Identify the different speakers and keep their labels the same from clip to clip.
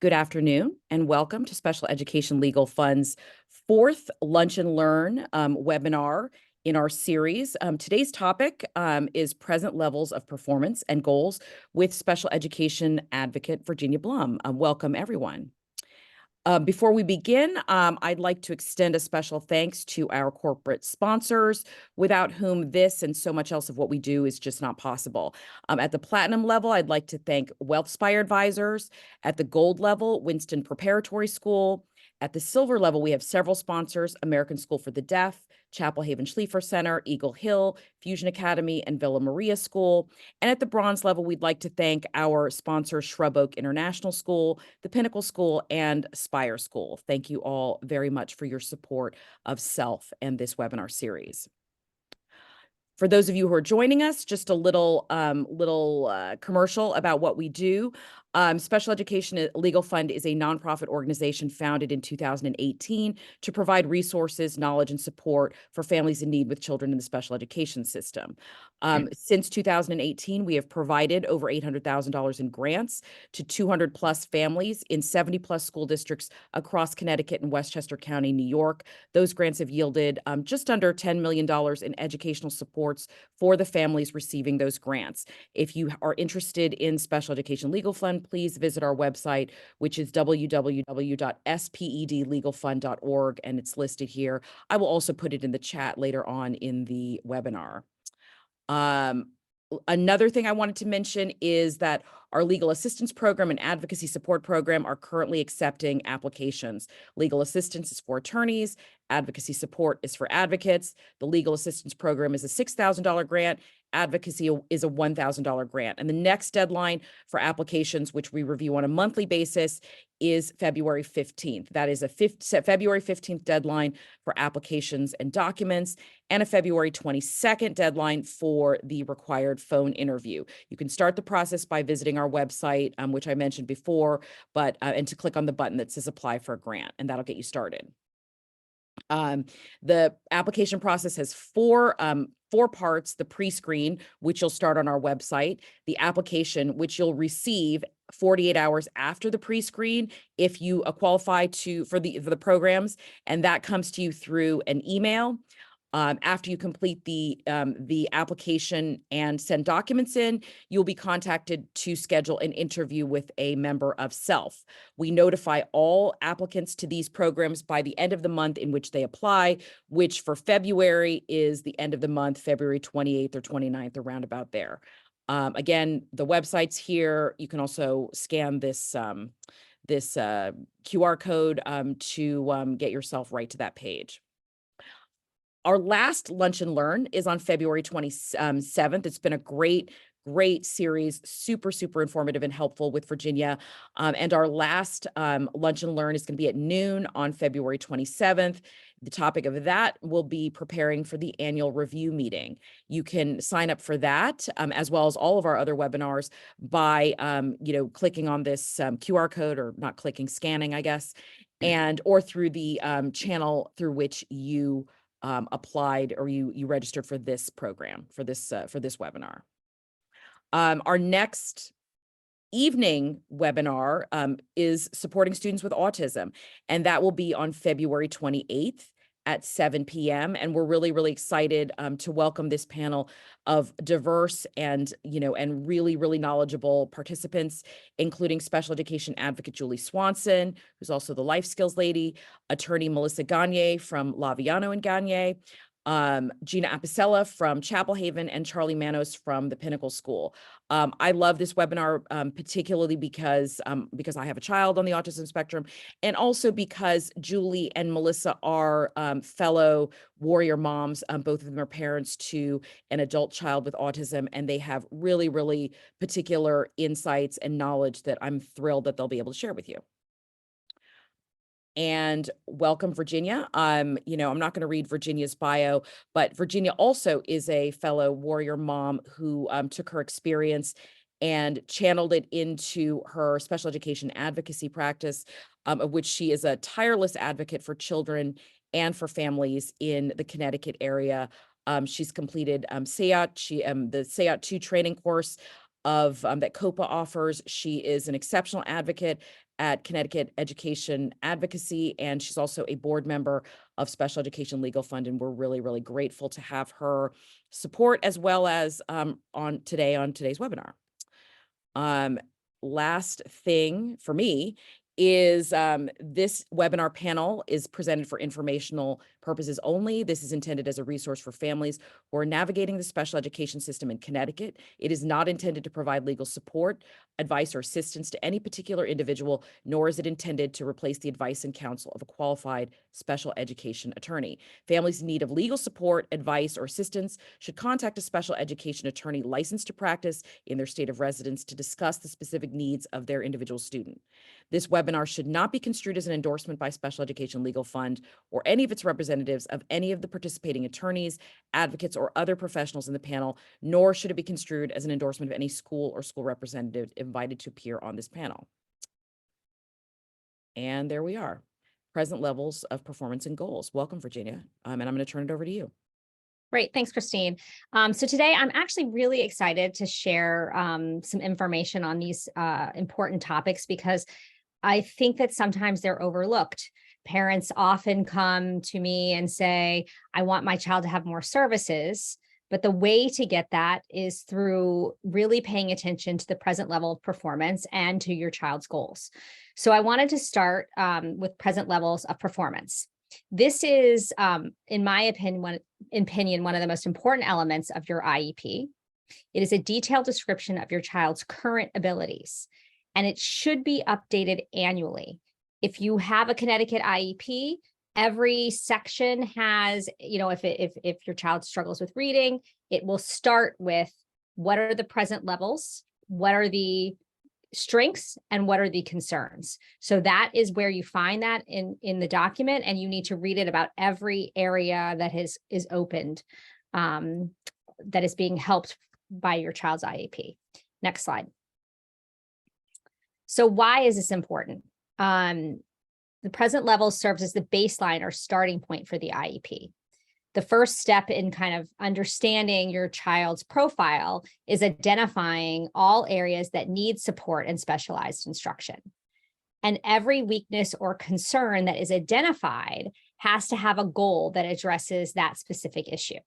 Speaker 1: Good afternoon and welcome to Special Education Legal Fund's fourth Lunch and Learn webinar in our series. Today's topic is present levels of performance and goals with special education advocate Virginia Blum. Welcome, everyone. Before we begin, I'd like to extend a special thanks to our corporate sponsors, without whom this and so much else of what we do is just not possible. At the platinum level, I'd like to thank WealthSpire Advisors. At the gold level, Winston Preparatory School. At the silver level, we have several sponsors: American School for the Deaf, Chapel Haven Schliefer Center, Eagle Hill, Fusion Academy, and Villa Maria School. And at the bronze level, we'd like to thank our sponsors, Shrub Oak International School, the Pinnacle School, and Spire School. Thank you all very much for your support of SELF and this webinar series. For those of you who are joining us, just a little commercial about what we do. Special Education Legal Fund is a nonprofit organization founded in 2018 to provide resources, knowledge, and support for families in need with children in the special education system. Since 2018, we have provided over $800,000 in grants to 200 plus families in 70 plus school districts across Connecticut and Westchester County, New York. Those grants have yielded just under $10 million in educational supports for the families receiving those grants. If you are interested in Special Education Legal Fund, please visit our website, which is www.spedlegalfund.org, and it's listed here. I will also put it in the chat later on in the webinar. Another thing I wanted to mention is that our legal assistance program and advocacy support program are currently accepting applications. Legal assistance is for attorneys. Advocacy support is for advocates. The legal assistance program is a $6,000 grant. Advocacy is a $1,000 grant. And the next deadline for applications, which we review on a monthly basis, is February 15th. That is a February 15th deadline for applications and documents, and a February 22nd deadline for the required phone interview. You can start the process by visiting our website, which I mentioned before, and to click on the button that says apply for a grant, and that'll get you started. The application process has four parts: the pre-screen, which you'll start on our website; the application, which you'll receive 48 hours after the pre-screen if you qualify for the programs, and that comes to you through an email. After you complete the application and send documents in, you'll be contacted to schedule an interview with a member of SELF. We notify all applicants to these programs by the end of the month in which they apply, which for February is the end of the month, February 28th or 29th, around about there. Again, the website's here. You can also scan this QR code to get yourself right to that page. Our last Lunch and Learn is on February 27th. It's been a great series, super informative and helpful with Virginia. And our last Lunch and Learn is going to be at noon on February 27th. The topic of that will be preparing for the annual review meeting. You can sign up for that, as well as all of our other webinars, by clicking on this QR code, or not clicking, scanning, I guess, or through the channel through which you applied or you registered for this program, for this webinar. Our next evening webinar is supporting students with autism, and that will be on February 28th at 7 p.m. And we're really excited to welcome this panel of diverse and really knowledgeable participants, including special education advocate Julie Swanson, who's also the life skills lady, attorney Melissa Gagne from Laviano and Gagne, Gina Apicella from Chapel Haven, and Charlie Manos from the Pinnacle School. I love this webinar, particularly because I have a child on the autism spectrum, and also because Julie and Melissa are fellow warrior moms. Both of them are parents to an adult child with autism, and they have really particular insights and knowledge that I'm thrilled that they'll be able to share with you. And welcome, Virginia. I'm not going to read Virginia's bio, but Virginia also is a fellow warrior mom who took her experience and channeled it into her special education advocacy practice, of which she is a tireless advocate for children and for families in the Connecticut area. She's completed SEAT, the SEAT 2 training course, that COPA offers. She is an exceptional advocate at Connecticut Education Advocacy, and she's also a board member of Special Education Legal Fund, and we're really, really grateful to have her support as well as on today's webinar. Last thing for me is this webinar panel is presented for informational purposes only. This is intended as a resource for families who are navigating the special education system in Connecticut. It is not intended to provide legal support, advice, or assistance to any particular individual, nor is it intended to replace the advice and counsel of a qualified special education attorney. Families in need of legal support, advice, or assistance should contact a special education attorney licensed to practice in their state of residence to discuss the specific needs of their individual student. This webinar should not be construed as an endorsement by Special Education Legal Fund or any of its representatives of any of the participating attorneys, advocates, or other professionals in the panel, nor should it be construed as an endorsement of any school or school representative invited to appear on this panel. And there we are. Present levels of performance and goals. Welcome, Virginia. And I'm going to turn it over to you.
Speaker 2: Great. Thanks, Christine. So today I'm actually really excited to share some information on these important topics because I think that sometimes they're overlooked. Parents often come to me and say, I want my child to have more services, but the way to get that is through really paying attention to the present level of performance and to your child's goals. So I wanted to start with present levels of performance. This is, in my opinion, one of the most important elements of your IEP. It is a detailed description of your child's current abilities, and it should be updated annually. If you have a Connecticut IEP, every section has, if your child struggles with reading, it will start with what are the present levels, what are the strengths, and what are the concerns. So that is where you find that in the document, and you need to read it about every area that is opened, that is being helped by your child's IEP. Next slide. So why is this important? The present level serves as the baseline or starting point for the IEP. The first step in kind of understanding your child's profile is identifying all areas that need support and specialized instruction. And every weakness or concern that is identified has to have a goal that addresses that specific issue.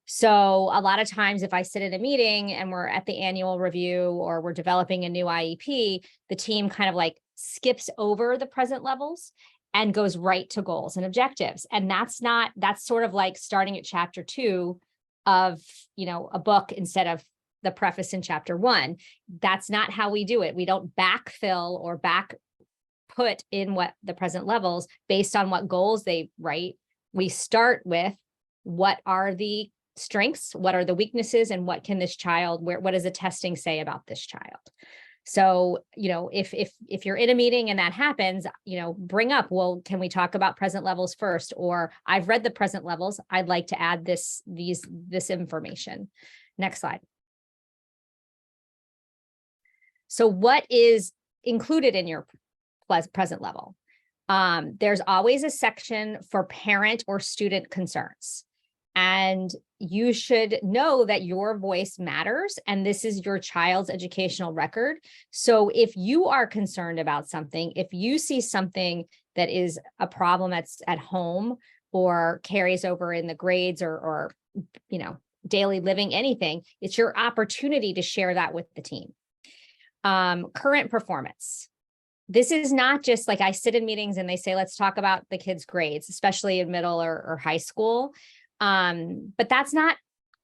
Speaker 2: So a lot of times if I sit in a meeting and we're at the annual review or we're developing a new IEP, the team kind of like skips over the present levels and goes right to goals and objectives. And that's sort of like starting at chapter 2 of, a book instead of the preface in chapter 1. That's not how we do it. We don't backfill or put in what the present levels based on what goals they write. We start with what are the strengths, what are the weaknesses, and what can this child, what does the testing say about this child? So, if you're in a meeting and that happens, bring up, well, can we talk about present levels first? Or I've read the present levels, I'd like to add this information. Next slide. So what is included in your present level? There's always a section for parent or student concerns. And you should know that your voice matters, and this is your child's educational record. So if you are concerned about something, if you see something that is a problem that's at home or carries over in the grades or daily living, anything, it's your opportunity to share that with the team. Current performance. This is not just like I sit in meetings and they say, let's talk about the kids' grades, especially in middle or high school. But that's not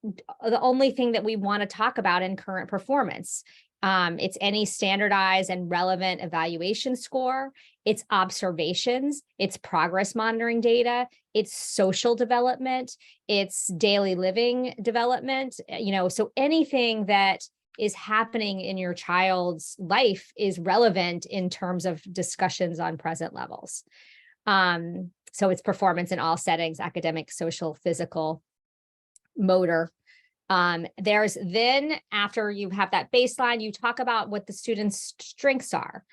Speaker 2: the only thing that we want to talk about in current performance. It's any standardized and relevant evaluation score, it's observations, it's progress monitoring data, it's social development, it's daily living development, so anything that is happening in your child's life is relevant in terms of discussions on present levels. So it's performance in all settings, academic, social, physical, motor. There's then, after you have that baseline, you talk about what the student's strengths are.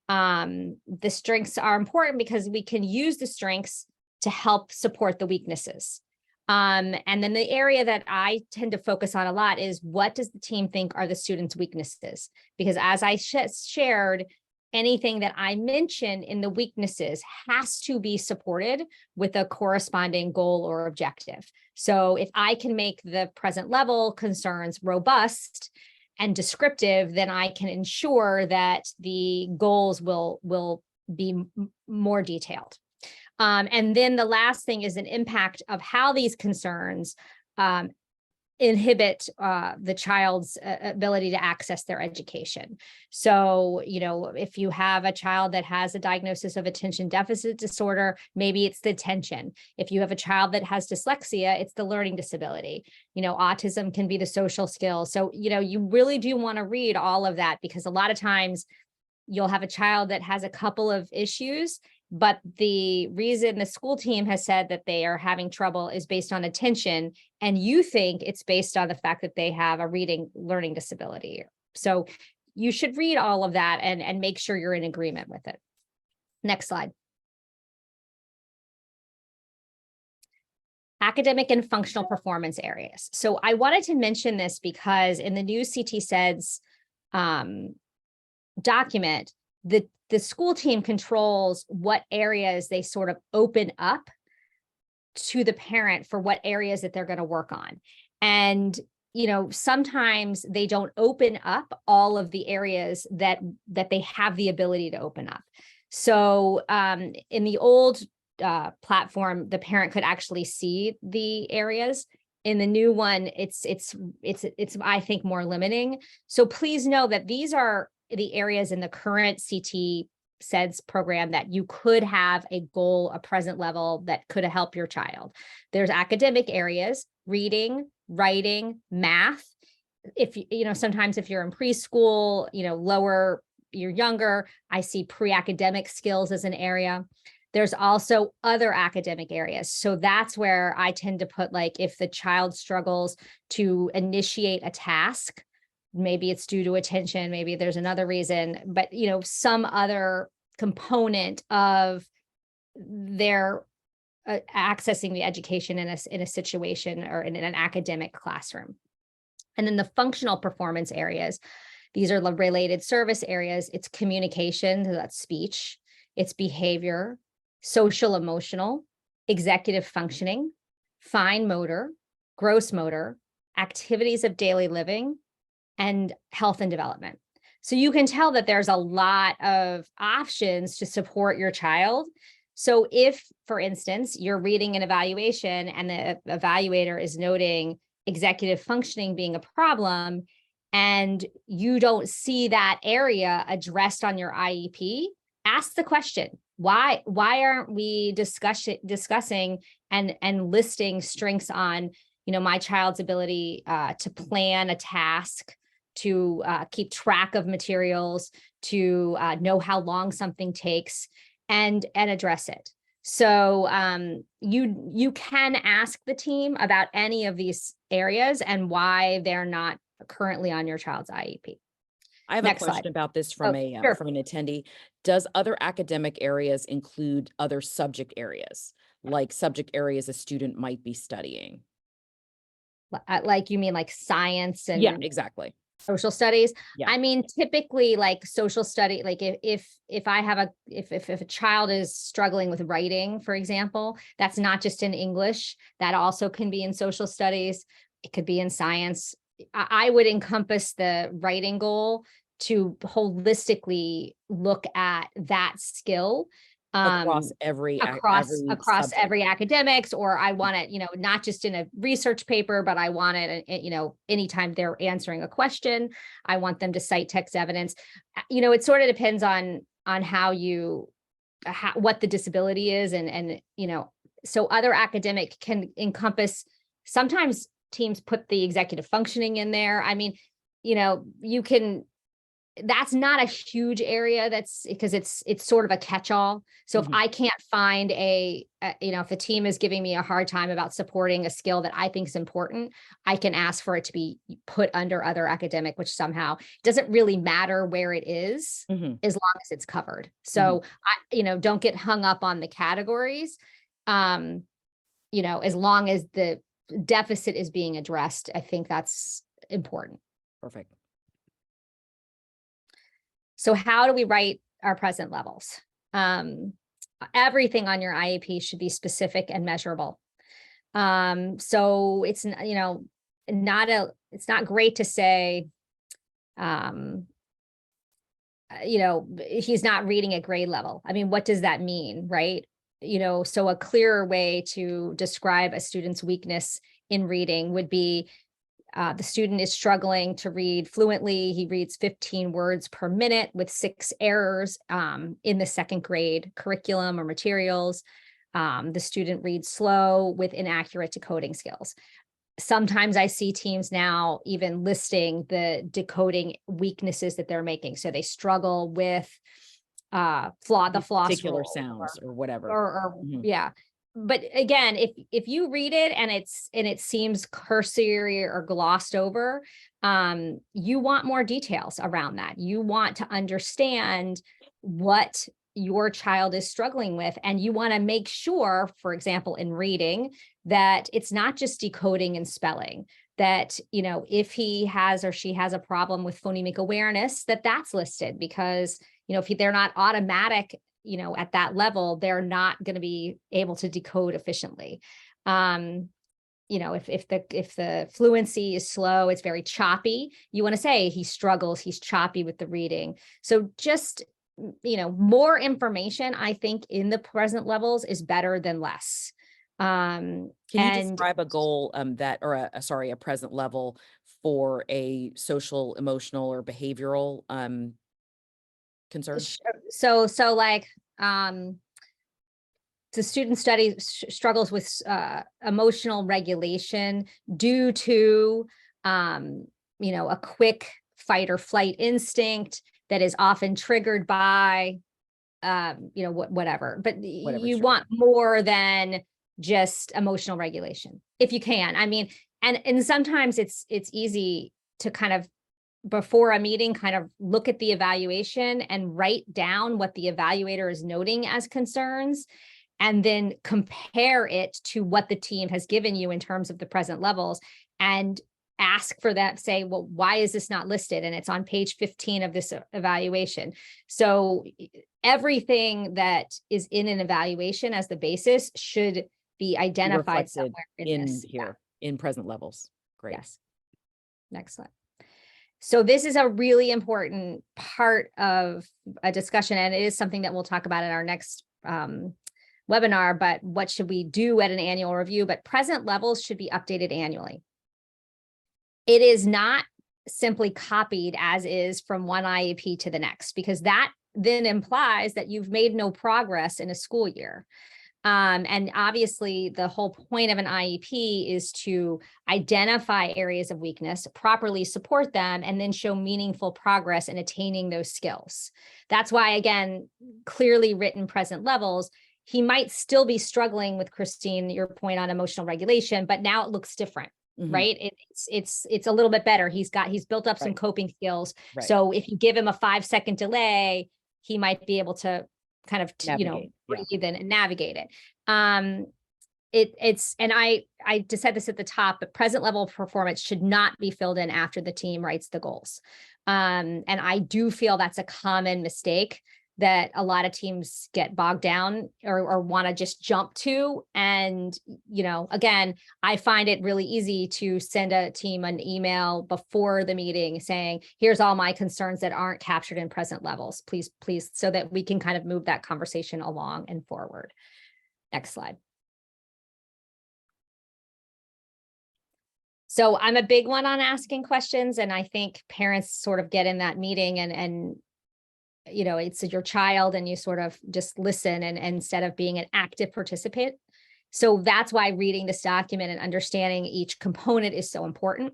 Speaker 2: The strengths are important because we can use the strengths to help support the weaknesses. And then the area that I tend to focus on a lot is, what does the team think are the students' weaknesses? Because as I shared, anything that I mention in the weaknesses has to be supported with a corresponding goal or objective. So if I can make the present level concerns robust and descriptive, then I can ensure that the goals will be more detailed. And then the last thing is an impact of how these concerns inhibit the child's ability to access their education. So, if you have a child that has a diagnosis of attention deficit disorder, maybe it's the attention. If you have a child that has dyslexia, it's the learning disability. Autism can be the social skills. So, you really do want to read all of that, because a lot of times you'll have a child that has a couple of issues, but the reason the school team has said that they are having trouble is based on attention, and you think it's based on the fact that they have a reading learning disability. So you should read all of that and make sure you're in agreement with it. Next slide. Academic and functional performance areas. So I wanted to mention this because in the new CT SEDS document, the school team controls what areas they sort of open up to the parent for what areas that they're going to work on. And, sometimes they don't open up all of the areas that they have the ability to open up. So in the old platform, the parent could actually see the areas. In the new one, it's I think more limiting. So please know that these are the areas in the current CT SEDS program that you could have a goal, a present level that could help your child. There's academic areas, reading, writing, math. If sometimes if you're in preschool, lower, you're younger, I see pre-academic skills as an area. There's also other academic areas. So that's where I tend to put, like, if the child struggles to initiate a task, maybe it's due to attention, maybe there's another reason, but some other component of their accessing the education in a situation or in an academic classroom. And then the functional performance areas, these are the related service areas. It's communication, so that's speech, it's behavior, social emotional, executive functioning, fine motor, gross motor, activities of daily living, and health and development. So you can tell that there's a lot of options to support your child. So if, for instance, you're reading an evaluation and the evaluator is noting executive functioning being a problem, and you don't see that area addressed on your IEP, ask the question, why aren't we discussing and listing strengths on, my child's ability to plan a task, to keep track of materials, to know how long something takes, and address it. So you can ask the team about any of these areas and why they're not currently on your child's IEP.
Speaker 1: I have
Speaker 2: Next
Speaker 1: a question
Speaker 2: slide.
Speaker 1: about this from
Speaker 2: Sure.
Speaker 1: from an attendee. Does other academic areas include other subject areas, like subject areas a student might be studying?
Speaker 2: Like, you mean like science and
Speaker 1: Yeah, exactly.
Speaker 2: social studies?
Speaker 1: Yeah.
Speaker 2: I mean, typically, like social study, like if I have if a child is struggling with writing, for example, that's not just in English, that also can be in social studies. It could be in science. I would encompass the writing goal to holistically look at that skill
Speaker 1: Across every
Speaker 2: across
Speaker 1: subject.
Speaker 2: every academics, or I want it, not just in a research paper, but I want it, anytime they're answering a question, I want them to cite text evidence. It sort of depends on how what the disability is, and so other academic can encompass. Sometimes teams put the executive functioning in there. I mean, you can. That's not a huge area, that's because it's sort of a catch-all. So if I can't find if the team is giving me a hard time about supporting a skill that I think is important, I can ask for it to be put under other academic, which somehow doesn't really matter where it is, as long as it's covered. So don't get hung up on the categories. as long as the deficit is being addressed, I think that's important.
Speaker 1: Perfect.
Speaker 2: So how do we write our present levels? Everything on your IEP should be specific and measurable. So it's, it's not great to say, he's not reading at grade level. I mean, what does that mean, right? So a clearer way to describe a student's weakness in reading would be, the student is struggling to read fluently. He reads 15 words per minute with 6 errors in the second grade curriculum or materials. The student reads slow with inaccurate decoding skills. Sometimes I see teams now even listing the decoding weaknesses that they're making. So they struggle with the floss
Speaker 1: Particular
Speaker 2: roll
Speaker 1: sounds or whatever.
Speaker 2: or
Speaker 1: Mhm.
Speaker 2: yeah. But again, if you read it and it seems cursory or glossed over, you want more details around that. You want to understand what your child is struggling with, and you want to make sure, for example, in reading, that it's not just decoding and spelling. That if he has or she has a problem with phonemic awareness, that's listed, because if they're not automatic at that level, they're not going to be able to decode efficiently. If the fluency is slow, it's very choppy, you want to say he struggles, he's choppy with the reading. So just, more information, I think, in the present levels is better than less.
Speaker 1: Can you describe a goal a present level for a social, emotional, or behavioral concern?
Speaker 2: So like, the student struggles with emotional regulation due to, a quick fight or flight instinct that is often triggered by, whatever. But you want more than just emotional regulation, if you can. I mean, and sometimes it's easy to kind of, before a meeting, kind of look at the evaluation and write down what the evaluator is noting as concerns, and then compare it to what the team has given you in terms of the present levels, and ask for that, say, well, why is this not listed? And it's on page 15 of this evaluation. So everything that is in an evaluation as the basis should be identified somewhere
Speaker 1: in present levels. Great.
Speaker 2: Yes. Excellent. So this is a really important part of a discussion, and it is something that we'll talk about in our next webinar. But what should we do at an annual review? But present levels should be updated annually. It is not simply copied as is from one IEP to the next, because that then implies that you've made no progress in a school year. And obviously, the whole point of an IEP is to identify areas of weakness, properly support them, and then show meaningful progress in attaining those skills. That's why, again, clearly written present levels, he might still be struggling with, Christine, your point on emotional regulation, but now it looks different. Mm-hmm. Right. It's a little bit better. He's built up some coping skills. Right. So if you give him a 5-second delay, he might be able to kind of, breathe and navigate it. And I just said this at the top, but present level performance should not be filled in after the team writes the goals. And I do feel that's a common mistake that a lot of teams get bogged down or want to just jump to. And, again, I find it really easy to send a team an email before the meeting saying, here's all my concerns that aren't captured in present levels, please, so that we can kind of move that conversation along and forward. Next slide. So I'm a big one on asking questions, and I think parents sort of get in that meeting and it's your child, and you sort of just listen and instead of being an active participant. So that's why reading this document and understanding each component is so important.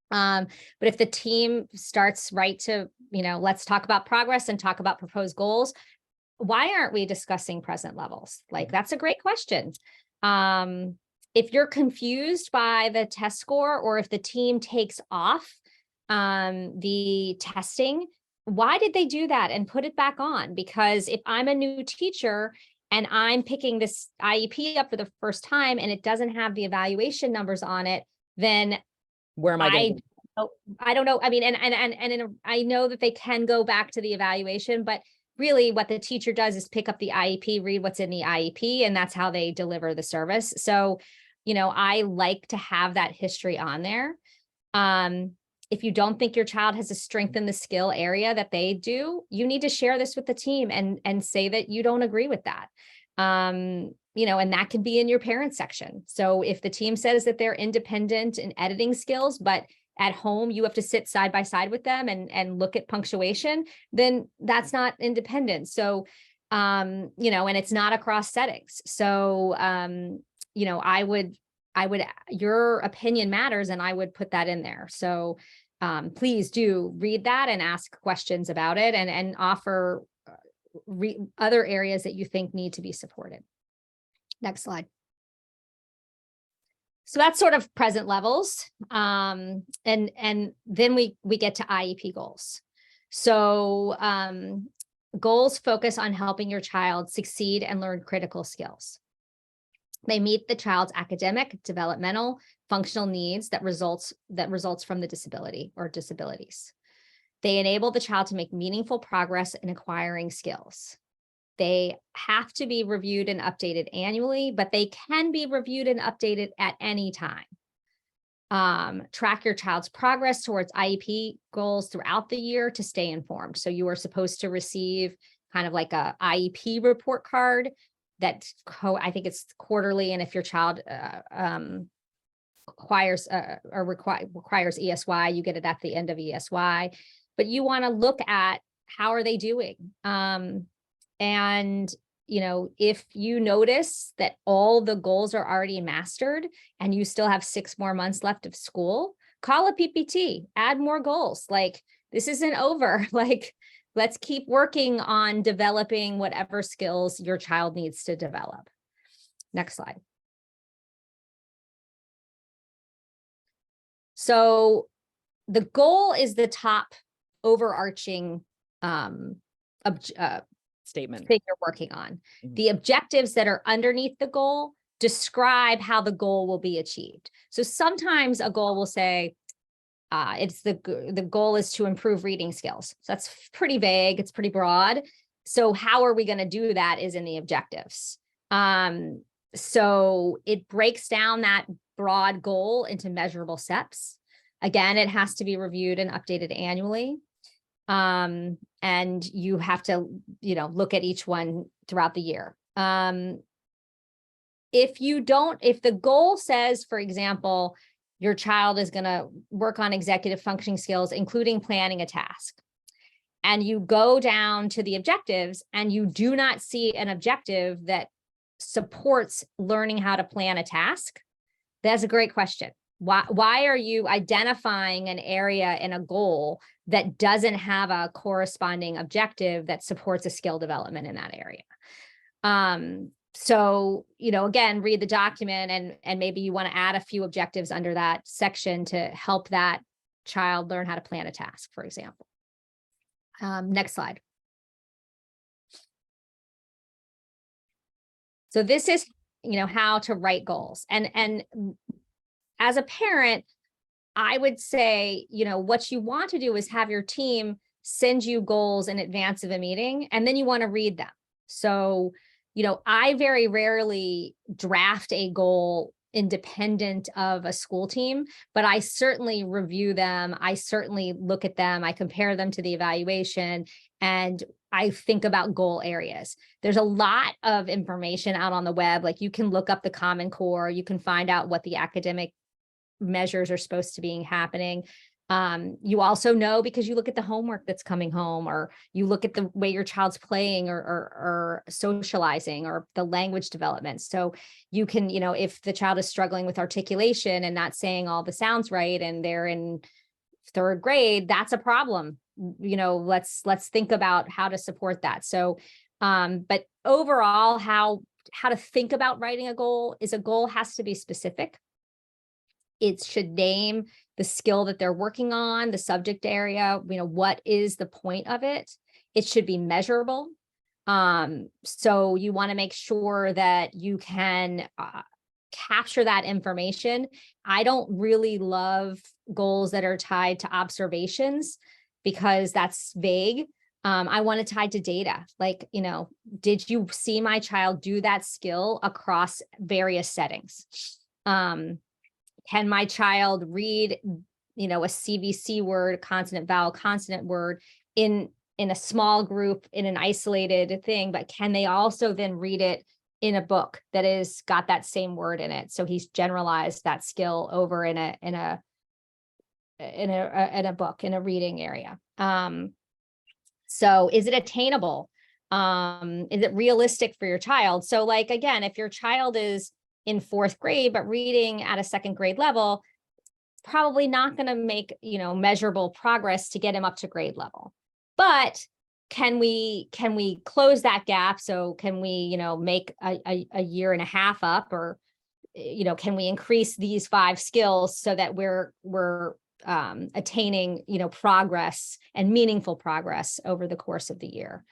Speaker 2: But if the team starts to, let's talk about progress and talk about proposed goals, why aren't we discussing present levels? Like, that's a great question. If you're confused by the test score, or if the team takes off the testing, why did they do that, and put it back on? Because if I'm a new teacher and I'm picking this IEP up for the first time and it doesn't have the evaluation numbers on it, then
Speaker 1: Where am I going to?
Speaker 2: I don't know. I mean, I know that they can go back to the evaluation, but really what the teacher does is pick up the IEP, read what's in the IEP, and that's how they deliver the service. So, I like to have that history on there. If you don't think your child has a strength in the skill area that they do, you need to share this with the team and say that you don't agree with that. And that can be in your parent section. So if the team says that they're independent in editing skills, but at home you have to sit side by side with them and look at punctuation, then that's not independent. So, and it's not across settings. So, your opinion matters, and I would put that in there. So, please do read that and ask questions about it and offer other areas that you think need to be supported. Next slide. So that's sort of present levels. And then we get to IEP goals. So goals focus on helping your child succeed and learn critical skills. They meet the child's academic, developmental, functional needs that results from the disability or disabilities. They enable the child to make meaningful progress in acquiring skills. They have to be reviewed and updated annually, but they can be reviewed and updated at any time. Track your child's progress towards IEP goals throughout the year to stay informed. So you are supposed to receive kind of like a IEP report card that I think it's quarterly. And if your child requires ESY, you get it at the end of ESY. But you want to look at how are they doing? And, if you notice that all the goals are already mastered and you still have 6 more months left of school, call a PPT, add more goals. Like, this isn't over. Like, let's keep working on developing whatever skills your child needs to develop. Next slide. So the goal is the top overarching
Speaker 1: statement
Speaker 2: thing you're working on. Mm-hmm. The objectives that are underneath the goal describe how the goal will be achieved. So sometimes a goal will say, it's the goal is to improve reading skills. So that's pretty vague. It's pretty broad. So how are we going to do that is in the objectives. So it breaks down that broad goal into measurable steps. Again, it has to be reviewed and updated annually. And you have to, look at each one throughout the year. If the goal says, for example, your child is going to work on executive functioning skills, including planning a task, and you go down to the objectives and you do not see an objective that supports learning how to plan a task, that's a great question. Why are you identifying an area in a goal that doesn't have a corresponding objective that supports a skill development in that area? So, again, read the document and maybe you want to add a few objectives under that section to help that child learn how to plan a task, for example. Next slide. So this is, how to write goals. And as a parent, I would say, what you want to do is have your team send you goals in advance of a meeting, and then you want to read them. So, I very rarely draft a goal independent of a school team, but I certainly review them. I certainly look at them. I compare them to the evaluation, and I think about goal areas. There's a lot of information out on the web. Like, you can look up the Common Core. You can find out what the academic measures are supposed to be happening. You also know because you look at the homework that's coming home, or you look at the way your child's playing or socializing, or the language development. So you can, if the child is struggling with articulation and not saying all the sounds right, and they're in 3rd grade, that's a problem. Let's think about how to support that. So, but overall, how to think about writing a goal is a goal has to be specific. It should name the skill that they're working on, the subject area, what is the point of it? It should be measurable. So you want to make sure that you can capture that information. I don't really love goals that are tied to observations because that's vague. I want it tied to data. Like, did you see my child do that skill across various settings? Can my child read, a CVC word, consonant, vowel, consonant word in a small group, in an isolated thing, but can they also then read it in a book that is got that same word in it? So he's generalized that skill over in a book, in a reading area. So is it attainable? Is it realistic for your child? So like, again, if your child is in 4th grade, but reading at a 2nd grade level, probably not going to make, measurable progress to get him up to grade level. But can we close that gap? So can we, make a year and a half up, or, can we increase these 5 skills so that we're attaining, progress and meaningful progress over the course of the year?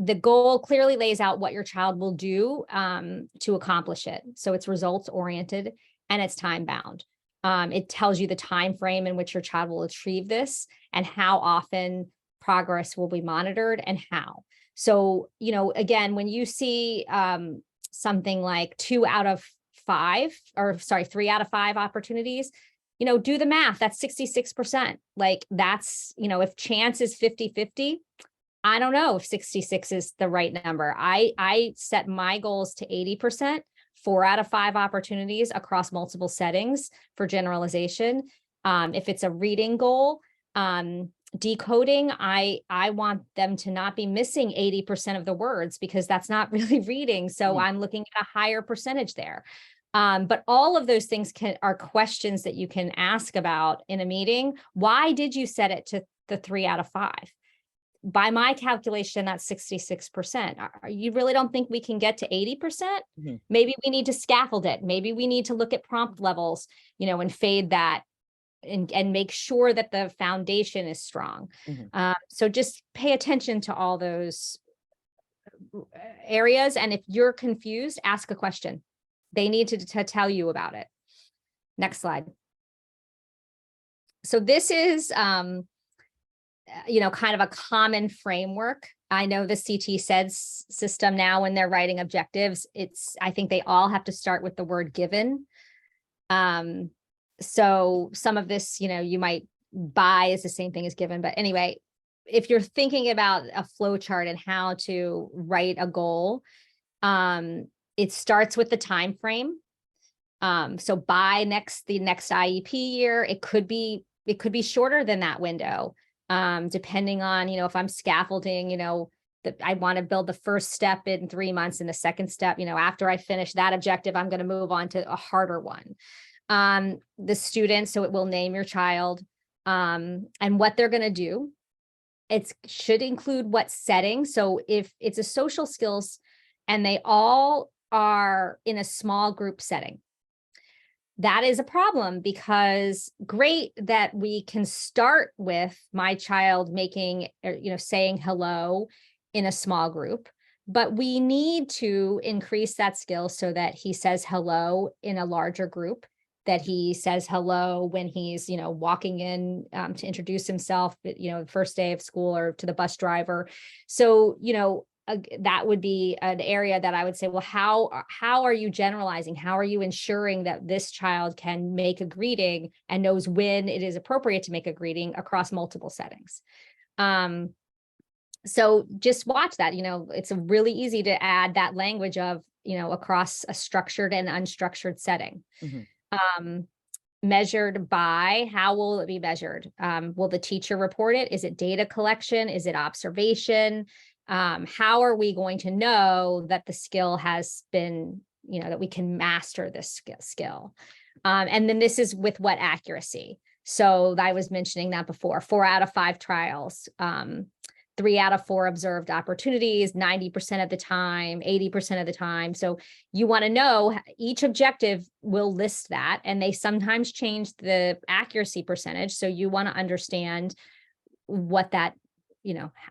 Speaker 2: The goal clearly lays out what your child will do to accomplish it. So it's results oriented and it's time bound. It tells you the time frame in which your child will achieve this and how often progress will be monitored and how. So, again, when you see something like 3 out of 5 opportunities, do the math. That's 66%. Like that's, if chance is 50-50, I don't know if 66 is the right number. I set my goals to 80%, 4 out of 5 opportunities across multiple settings for generalization. If it's a reading goal, decoding, I want them to not be missing 80% of the words because that's not really reading. So I'm looking at a higher percentage there. But all of those things are questions that you can ask about in a meeting. Why did you set it to the 3 out of 5? By my calculation, that's 66%. You really don't think we can get to 80%? Maybe we need to scaffold it. Maybe we need to look at prompt levels, and fade that and make sure that the foundation is strong. So just pay attention to all those areas. And if you're confused, ask a question. They need to tell you about it. Next slide. So this is, kind of a common framework. I know the CT SEDS system now, when they're writing objectives, I think they all have to start with the word given. So some of this, you might buy is the same thing as given. But anyway, if you're thinking about a flow chart and how to write a goal, it starts with the time frame. So by the next IEP year, it could be shorter than that window. Depending on, if I'm scaffolding, that I want to build the first step in 3 months and the second step, after I finish that objective, I'm going to move on to a harder one. The student, so it will name your child, and what they're going to do. It should include what setting. So if it's a social skills and they all are in a small group setting, that is a problem, because great that we can start with my child making, saying hello in a small group, but we need to increase that skill so that he says hello in a larger group, that he says hello when he's, walking in to introduce himself, the first day of school, or to the bus driver. So, that would be an area that I would say, well, how are you generalizing? How are you ensuring that this child can make a greeting and knows when it is appropriate to make a greeting across multiple settings? So just watch that. It's really easy to add that language of, across a structured and unstructured setting. Measured by, how will it be measured? Will the teacher report it? Is it data collection? Is it observation? How are we going to know that the skill has been, that we can master this skill? And then this is with what accuracy. So I was mentioning that before, 4 out of 5 trials, 3 out of 4 observed opportunities, 90% of the time, 80% of the time. So you want to know, each objective will list that, and they sometimes change the accuracy percentage. So you want to understand what that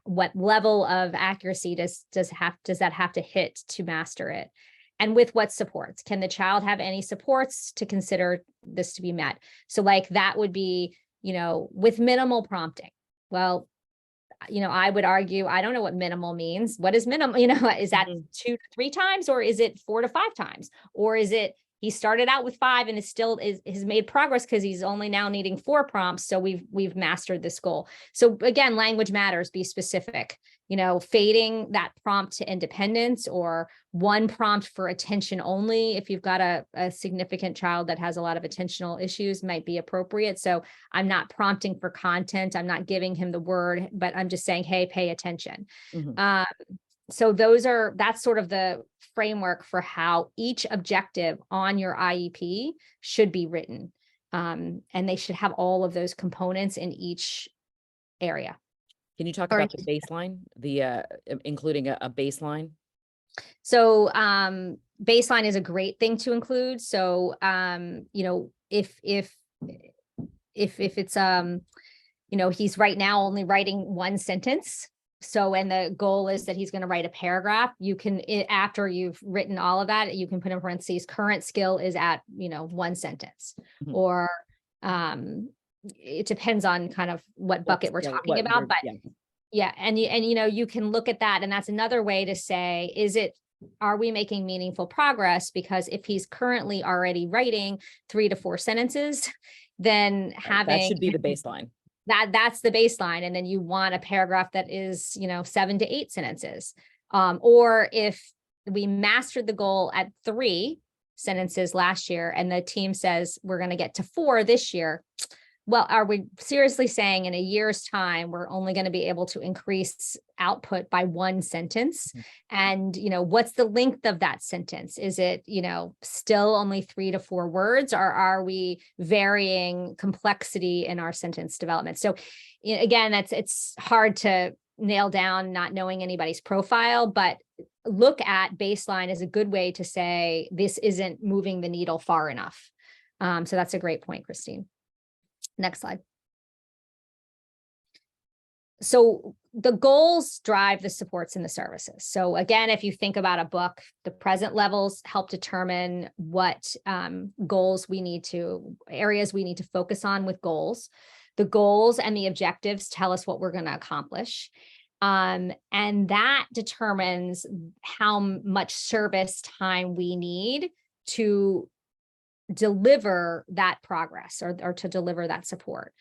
Speaker 2: what level of accuracy does that have to hit to master it? And with what supports? Can the child have any supports to consider this to be met? So like that would be, with minimal prompting. Well, I would argue, I don't know what minimal means. What is minimal? Is that 2 to 3 times, or is it 4 to 5 times? Or is it he started out with 5 and has made progress because he's only now needing 4 prompts. So we've mastered this goal. So again, language matters, be specific, fading that prompt to independence, or 1 prompt for attention only. If you've got a significant child that has a lot of attentional issues, might be appropriate. So I'm not prompting for content. I'm not giving him the word, but I'm just saying, hey, pay attention. So that's sort of the framework for how each objective on your IEP should be written. And they should have all of those components in each area.
Speaker 1: Can you talk about the baseline, including a baseline?
Speaker 2: So baseline is a great thing to include. So if it's he's right now only writing 1 sentence. So, and the goal is that he's going to write a paragraph. You can, after you've written all of that, you can put in parentheses, current skill is at, 1 sentence, or it depends on kind of what bucket we're talking about, but yeah. And you can look at that. And that's another way to say, are we making meaningful progress? Because if he's currently already writing 3 to 4 sentences, then that
Speaker 1: should be the baseline.
Speaker 2: That's the baseline. And then you want a paragraph that is, 7 to 8 sentences. Or if we mastered the goal at 3 sentences last year, and the team says we're going to get to 4 this year. Well, are we seriously saying in a year's time, we're only going to be able to increase output by 1 sentence? And, what's the length of that sentence? Is it, still only 3 to 4 words, or are we varying complexity in our sentence development? So again, it's hard to nail down not knowing anybody's profile, but look at baseline as a good way to say, this isn't moving the needle far enough. So that's a great point, Christine. Next slide. So the goals drive the supports and the services. So again, if you think about a book, the present levels help determine what areas we need to focus on with goals. The goals and the objectives tell us what we're going to accomplish. And that determines how much service time we need to deliver that progress or to deliver that support.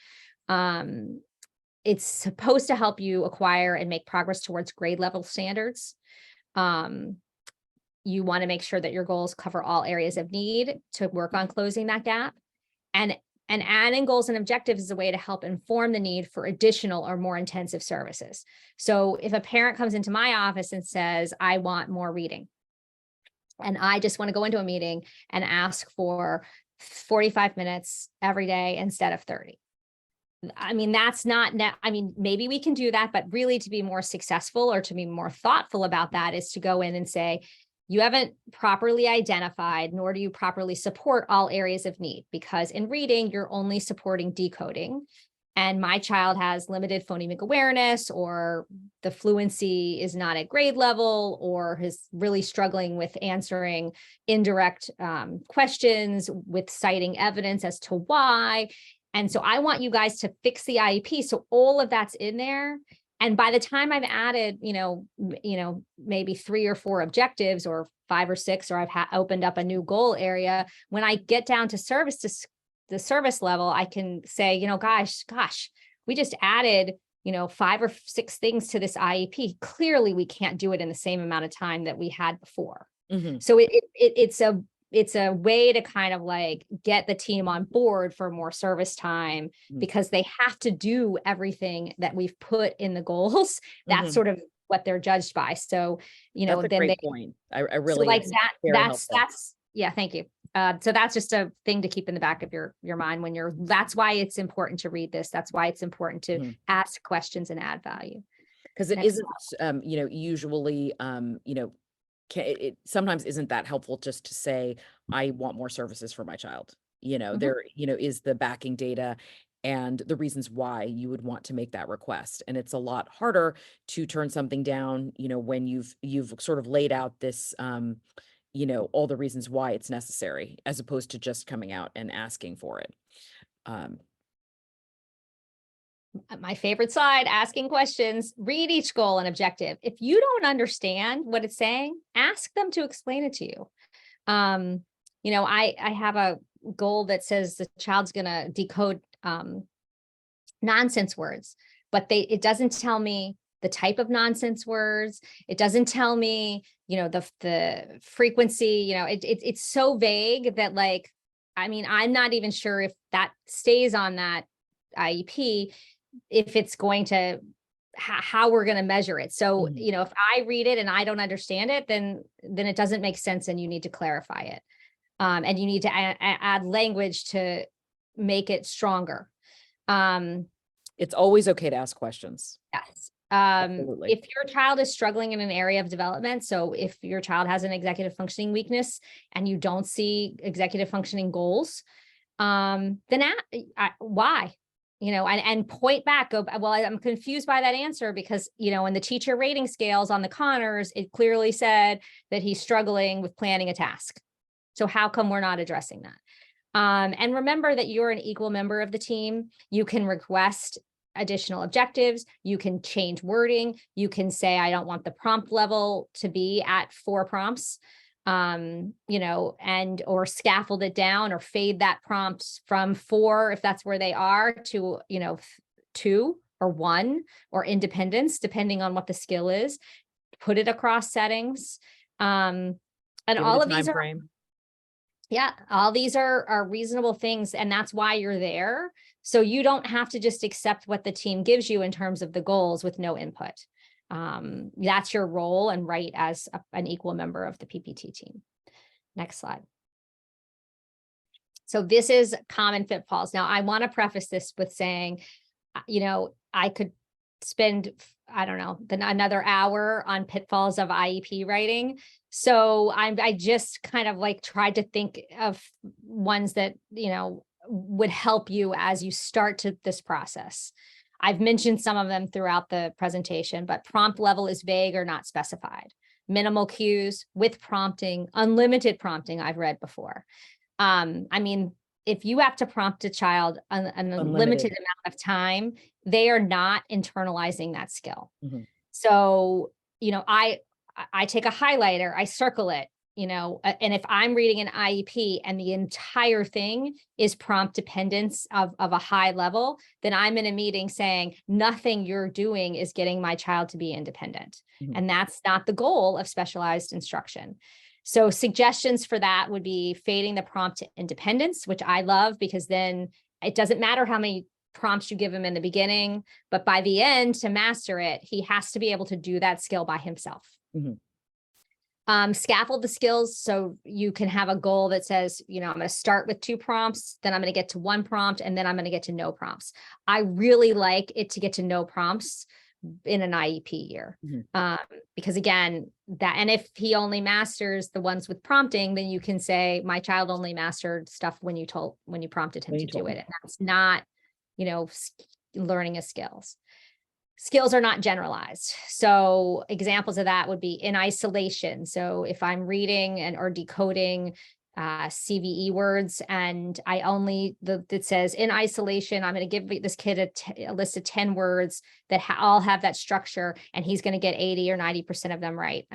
Speaker 2: It's supposed to help you acquire and make progress towards grade level standards. You want to make sure that your goals cover all areas of need to work on closing that gap. And adding goals and objectives is a way to help inform the need for additional or more intensive services. So if a parent comes into my office and says, I want more reading, and I just want to go into a meeting and ask for 45 minutes every day instead of 30. I mean, maybe we can do that, but really to be more successful or to be more thoughtful about that is to go in and say, you haven't properly identified, nor do you properly support all areas of need, because in reading, you're only supporting decoding. And my child has limited phonemic awareness, or the fluency is not at grade level, or is really struggling with answering indirect questions with citing evidence as to why. And so I want you guys to fix the IEP. So all of that's in there. And by the time I've added, maybe 3 or 4 objectives, or 5 or 6, or I've opened up a new goal area, when I get down to the service level, I can say, gosh, we just added, 5 or 6 things to this IEP. Clearly, we can't do it in the same amount of time that we had before. So it's a way to kind of like get the team on board for more service time, because they have to do everything that we've put in the goals. That's sort of what they're judged by. So,
Speaker 1: that's a great point. I really,
Speaker 2: so like that's yeah, thank you. So that's just a thing to keep in the back of your mind that's why it's important to read this. That's why it's important to ask questions and add value.
Speaker 1: Because it isn't, usually, it sometimes isn't that helpful just to say, I want more services for my child. There, is the backing data. and the reasons why you would want to make that request. And it's a lot harder to turn something down, when you've sort of laid out this, all the reasons why it's necessary, as opposed to just coming out and asking for it.
Speaker 2: My favorite slide, asking questions, read each goal and objective. If you don't understand what it's saying, ask them to explain it to you. I have a goal that says the child's going to decode nonsense words, but it doesn't tell me the type of nonsense words. It doesn't tell me, the frequency, it's so vague that I'm not even sure if that stays on that IEP, if it's going to, how we're going to measure it. So, if I read it and I don't understand it, then it doesn't make sense and you need to clarify it. And you need to add language to make it stronger.
Speaker 1: It's always okay to ask questions.
Speaker 2: Yes.
Speaker 1: Absolutely.
Speaker 2: If your child is struggling in an area of development, so if your child has an executive functioning weakness and you don't see executive functioning goals, then why? And point back, well, I'm confused by that answer because, in the teacher rating scales on the Connors, it clearly said that he's struggling with planning a task. So how come we're not addressing that? And remember that you're an equal member of the team. You can request additional objectives. You can change wording. You can say, I don't want the prompt level to be at 4 prompts. Or scaffold it down or fade that prompt from 4, if that's where they are, to, 2 or 1 or independence, depending on what the skill is. Put it across settings. And all of these are, all these are reasonable things. And that's why you're there. So you don't have to just accept what the team gives you in terms of the goals with no input. That's your role and right as an equal member of the PPT team. Next slide. So this is common pitfalls. Now, I want to preface this with saying, I could spend, another hour on pitfalls of IEP writing. So I just kind of tried to think of ones that, would help you as you start this process. I've mentioned some of them throughout the presentation, but prompt level is vague or not specified. Minimal cues, with prompting, unlimited prompting, I've read before. If you have to prompt a child an unlimited amount of time, they are not internalizing that skill. So, I take a highlighter, I circle it, and if I'm reading an IEP and the entire thing is prompt dependence of a high level, then I'm in a meeting saying nothing you're doing is getting my child to be independent. And that's not the goal of specialized instruction. So suggestions for that would be fading the prompt to independence, which I love because then it doesn't matter how many prompts you give him in the beginning, but by the end, to master it, he has to be able to do that skill by himself. Scaffold the skills. So you can have a goal that says, I'm going to start with 2 prompts, then I'm going to get to 1 prompt, and then I'm going to get to no prompts. I really like it to get to no prompts in an IEP year. Because again, and if he only masters the ones with prompting, then you can say, my child only mastered stuff when you prompted him to do it. And that's not, learning his skills. Skills are not generalized. So examples of that would be in isolation. So if I'm reading or decoding CVE words and it says in isolation, I'm going to give this kid a list of 10 words that all have that structure and he's going to get 80 or 90% of them right.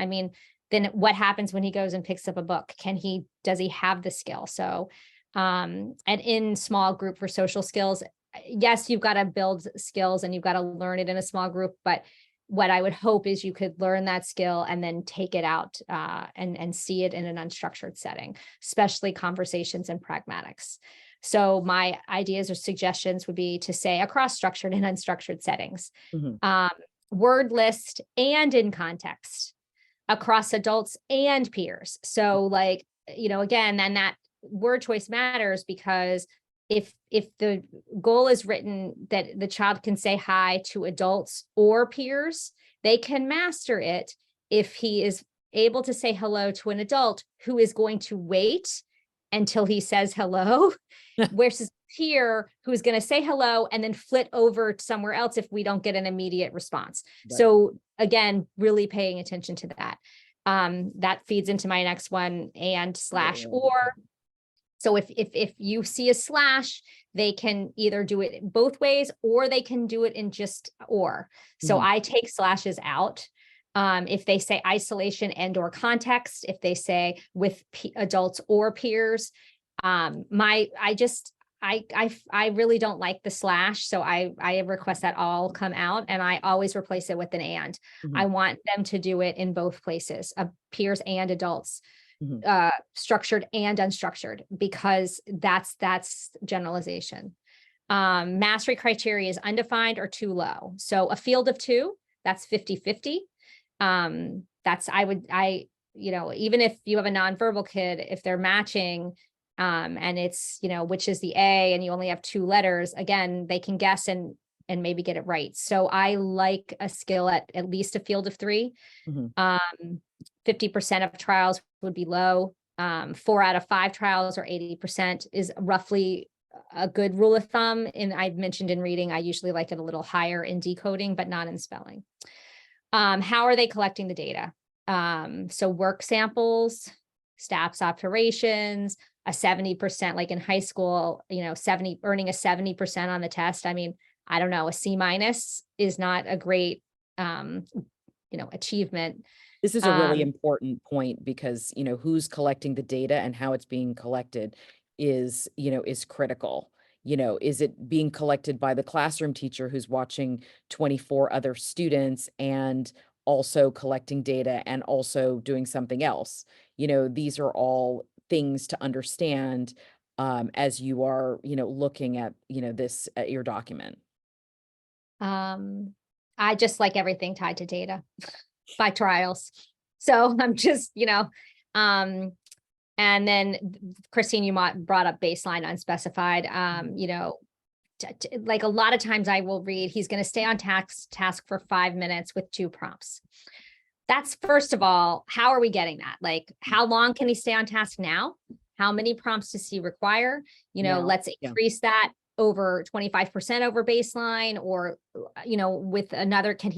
Speaker 2: Then what happens when he goes and picks up a book? Does he have the skill? So, and in small group for social skills, yes, you've got to build skills and you've got to learn it in a small group, but what I would hope is you could learn that skill and then take it out and see it in an unstructured setting, especially conversations and pragmatics. So my ideas or suggestions would be to say across structured and unstructured settings, word list and in context, across adults and peers. So again, then that word choice matters because if the goal is written that the child can say hi to adults or peers, they can master it if he is able to say hello to an adult who is going to wait until he says hello versus peer who's going to say hello and then flit over somewhere else if we don't get an immediate response.
Speaker 1: Right.
Speaker 2: So again, really paying attention to that. That feeds into my next one, and slash or. So if you see a slash, they can either do it both ways, or they can do it in just or. So I take slashes out. If they say isolation and or context, if they say with adults or peers, I really don't like the slash. So I request that all come out, and I always replace it with an and. I want them to do it in both places, peers and adults. Structured and unstructured, because that's generalization. Mastery criteria is undefined or too low. So a field of 2, that's 50-50. That's, even if you have a nonverbal kid, if they're matching, and it's, which is the A, and you only have 2 letters, again, they can guess and maybe get it right. So I like a skill at least a field of 3. 50% of trials would be low. 4 out of 5 trials, or 80%, is roughly a good rule of thumb. And I've mentioned in reading, I usually like it a little higher in decoding, but not in spelling. How are they collecting the data? So work samples, STAPS operations, a 70%, like in high school, earning a 70% on the test. I mean, I don't know, a C- is not a great, achievement.
Speaker 1: This is a really important point, because, who's collecting the data and how it's being collected is critical. Is it being collected by the classroom teacher who's watching 24 other students and also collecting data and also doing something else? These are all things to understand as you are, looking at, this at your document.
Speaker 2: I just like everything tied to data by trials. So I'm just, and then Christine, you brought up baseline unspecified, like a lot of times I will read, he's going to stay on task for 5 minutes with 2 prompts. That's, first of all, how are we getting that? Like, how long can he stay on task now? How many prompts does he require? Let's increase that over 25% over baseline, or, with another, can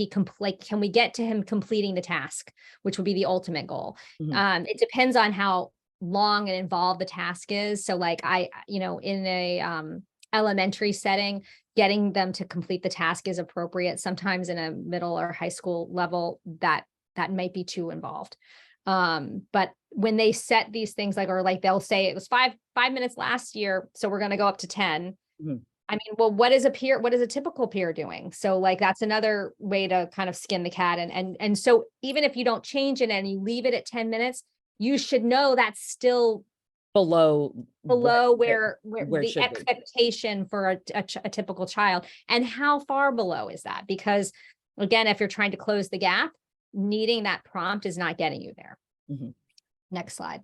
Speaker 2: we get to him completing the task, which would be the ultimate goal. It depends on how long and involved the task is. So like in a, elementary setting, getting them to complete the task is appropriate. Sometimes in a middle or high school level, that might be too involved. But when they set these things, they'll say it was five minutes last year, so we're going to go up to 10. I mean, well, what is a typical peer doing? So like, that's another way to kind of skin the cat. And so even if you don't change it and you leave it at 10 minutes, you should know that's still below where the expectation for a typical child. And how far below is that? Because again, if you're trying to close the gap, needing that prompt is not getting you there. Next slide.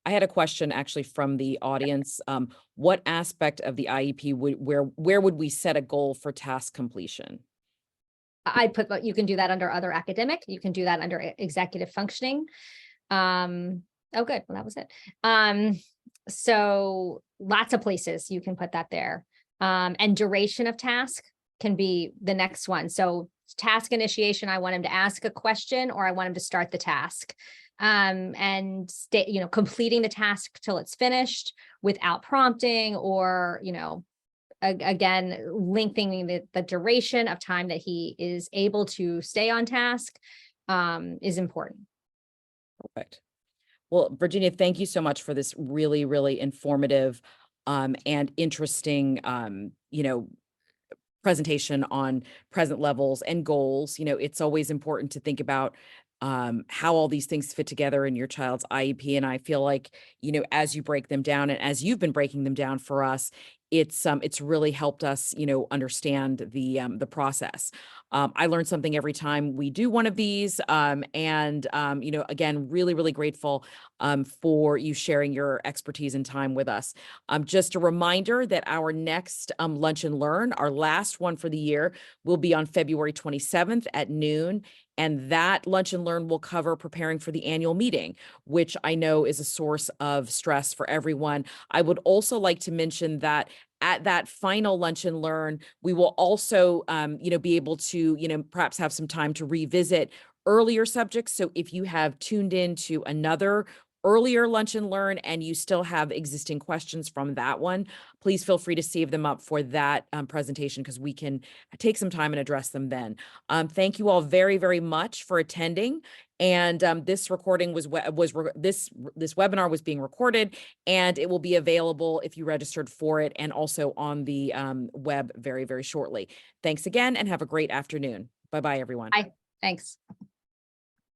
Speaker 1: I had a question actually from the audience. What aspect of the IEP where would we set a goal for task completion?
Speaker 2: I put, you can do that under other academic. You can do that under executive functioning. Oh, good. Well, that was it. So lots of places you can put that there. And duration of task can be the next one. So task initiation, I want him to ask a question, or I want him to start the task. And stay, completing the task till it's finished without prompting, or, again, lengthening the duration of time that he is able to stay on task, is important.
Speaker 1: Perfect. Well, Virginia, thank you so much for this really, really informative, and interesting, presentation on present levels and goals. It's always important to think about how all these things fit together in your child's IEP. And I feel like, as you break them down, and as you've been breaking them down for us, it's really helped us, understand the process. I learn something every time we do one of these. Again, really, really grateful for you sharing your expertise and time with us. Just a reminder that our next Lunch and Learn, our last one for the year, will be on February 27th at noon. And that lunch and learn will cover preparing for the annual meeting, which I know is a source of stress for everyone. I would also like to mention that at that final lunch and learn, we will also, be able to, perhaps have some time to revisit earlier subjects. So if you have tuned in to another earlier lunch and learn and you still have existing questions from that one, please feel free to save them up for that presentation, because we can take some time and address them then. Thank you all very, very much for attending. And this recording this webinar was being recorded, and it will be available if you registered for it, and also on the web very, very shortly. Thanks again, and have a great afternoon. Bye-bye, everyone.
Speaker 2: Bye. Thanks.